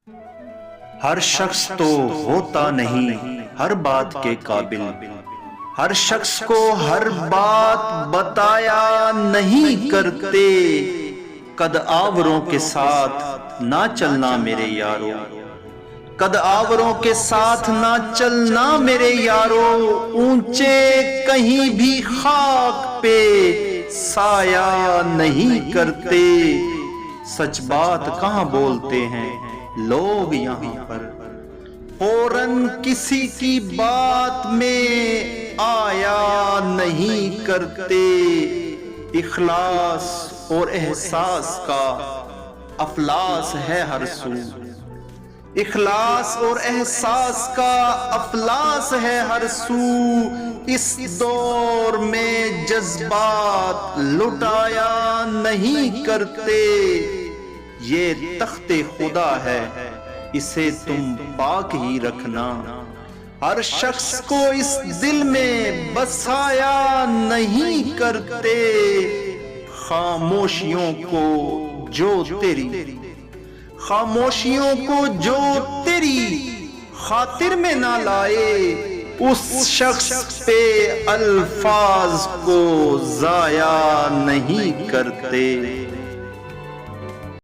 ہر شخص تو ہوتا نہیں ہر بات کے قابل، ہر شخص کو ہر بات بتایا نہیں کرتے، قد آوروں کے ساتھ نہ چلنا میرے یارو، قد آوروں کے ساتھ نہ چلنا میرے یارو، اونچے کہیں بھی خاک پہ سایہ نہیں کرتے، سچ بات کہاں بولتے ہیں لوگ یہاں پر، فوراً کسی کی بات میں آیا نہیں کرتے، اخلاص اور احساس کا افلاس ہے ہر سو، اخلاص اور احساس کا افلاس ہے ہر سو، اس دور میں جذبات لٹایا نہیں کرتے، یہ تخت خدا ہے اسے تم پاک ہی رکھنا، ہر شخص کو اس دل میں بسایا نہیں کرتے، خاموشیوں کو جو تیری خاطر میں نہ لائے، اس شخص پہ الفاظ کو ضائع نہیں کرتے۔